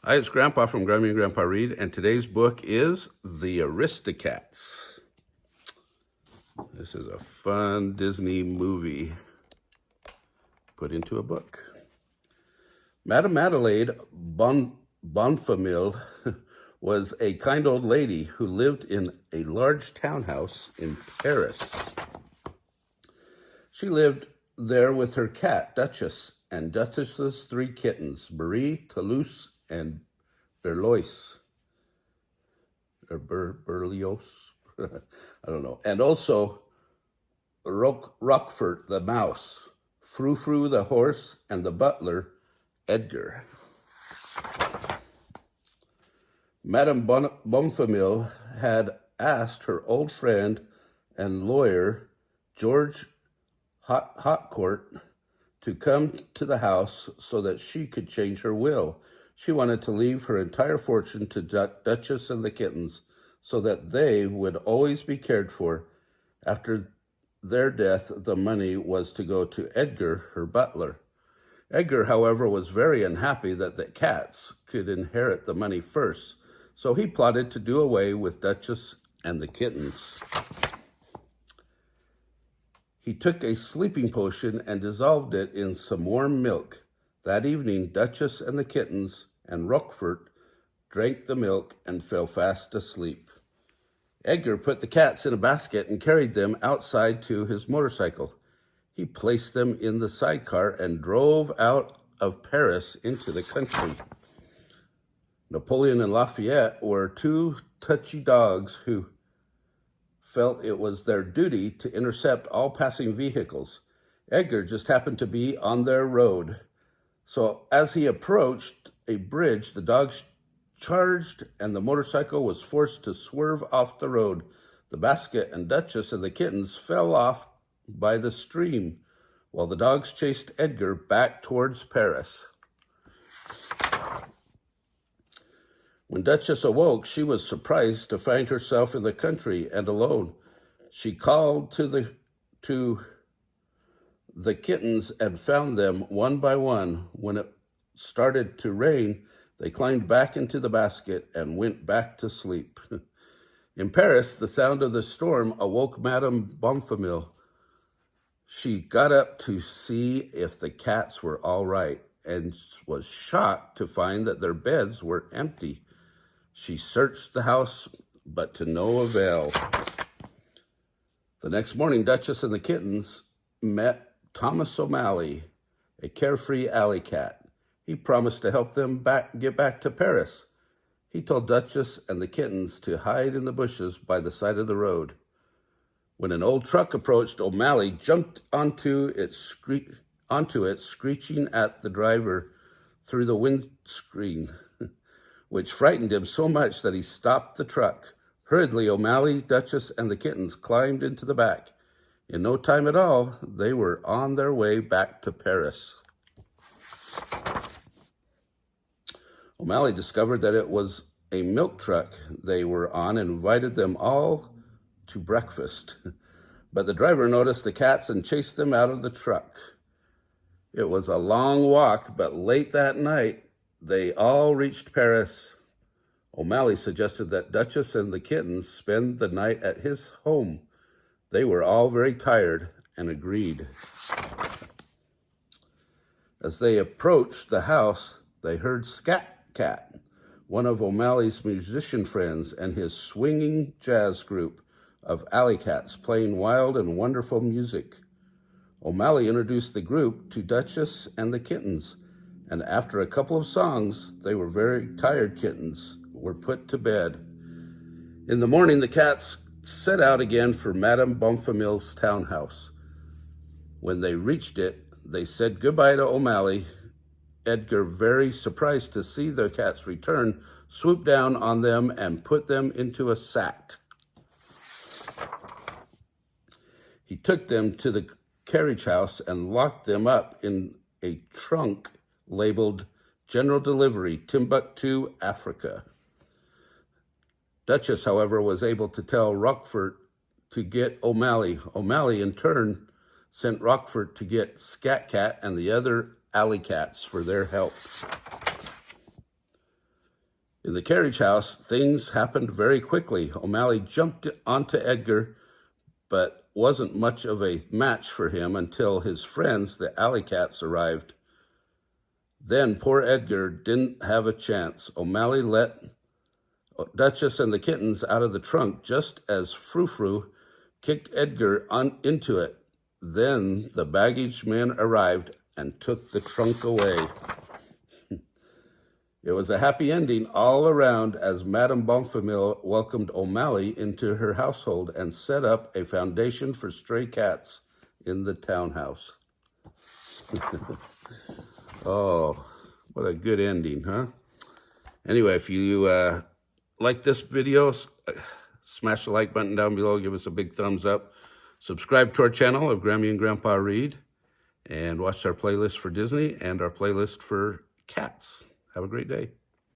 Hi, it's Grandpa from Grammy and Grandpa Read, and today's book is The Aristocats. This is a fun Disney movie put into a book. Madame Adelaide Bonfamille was a kind old lady who lived in a large townhouse in Paris. She lived there with her cat, Duchess, and Duchess's 3 kittens, Marie, Toulouse, and Berlioz, or Berlioz, I don't know. And also Roquefort the mouse, Frou Frou the horse, and the butler, Edgar. Madame Bonfamille had asked her old friend and lawyer, George Hotcourt, to come to the house so that she could change her will. She wanted to leave her entire fortune to Duchess and the kittens so that they would always be cared for. After their death, the money was to go to Edgar, her butler. Edgar, however, was very unhappy that the cats could inherit the money first, so he plotted to do away with Duchess and the kittens. He took a sleeping potion and dissolved it in some warm milk. That evening, Duchess and the kittens and Roquefort drank the milk and fell fast asleep. Edgar put the cats in a basket and carried them outside to his motorcycle. He placed them in the sidecar and drove out of Paris into the country. Napoleon and Lafayette were 2 touchy dogs who felt it was their duty to intercept all passing vehicles. Edgar just happened to be on their road. So as he approached a bridge, the dogs charged and the motorcycle was forced to swerve off the road. The basket and Duchess and the kittens fell off by the stream while the dogs chased Edgar back towards Paris. When Duchess awoke, she was surprised to find herself in the country and alone. She called to the kittens and found them one by one. When it started to rain, they climbed back into the basket and went back to sleep. In Paris, the sound of the storm awoke Madame Bonfamille. She got up to see if the cats were all right and was shocked to find that their beds were empty. She searched the house, but to no avail. The next morning, Duchess and the kittens met Thomas O'Malley, a carefree alley cat. He promised to help them get back to Paris. He told Duchess and the kittens to hide in the bushes by the side of the road. When an old truck approached, O'Malley jumped onto it, screeching at the driver through the windscreen, which frightened him so much that he stopped the truck. Hurriedly, O'Malley, Duchess, and the kittens climbed into the back. In no time at all, they were on their way back to Paris. O'Malley discovered that it was a milk truck they were on and invited them all to breakfast. But the driver noticed the cats and chased them out of the truck. It was a long walk, but late that night, they all reached Paris. O'Malley suggested that Duchess and the kittens spend the night at his home. They were all very tired and agreed. As they approached the house, they heard Scat Cat, one of O'Malley's musician friends, and his swinging jazz group of alley cats playing wild and wonderful music. O'Malley introduced the group to Duchess and the kittens, and after a couple of songs, they were very tired kittens, were put to bed. In the morning, the cats set out again for Madame Bonfamille's townhouse. When they reached it, they said goodbye to O'Malley. Edgar, very surprised to see the cats return, swooped down on them and put them into a sack. He took them to the carriage house and locked them up in a trunk labeled General Delivery, Timbuktu, Africa. Duchess, however, was able to tell Roquefort to get O'Malley. O'Malley, in turn, sent Roquefort to get Scat Cat and the other alley cats for their help. In the carriage house, things happened very quickly. O'Malley jumped onto Edgar, but wasn't much of a match for him until his friends, the alley cats, arrived. Then poor Edgar didn't have a chance. O'Malley let Duchess and the kittens out of the trunk just as Frou-Frou kicked Edgar into it. Then the baggage men arrived and took the trunk away. It was a happy ending all around as Madame Bonfamille welcomed O'Malley into her household and set up a foundation for stray cats in the townhouse. Oh, what a good ending, huh? Anyway, if you like this video, smash the like button down below, give us a big thumbs up. Subscribe to our channel of Grammy and Grandpa Read, and watch our playlist for Disney and our playlist for cats. Have a great day.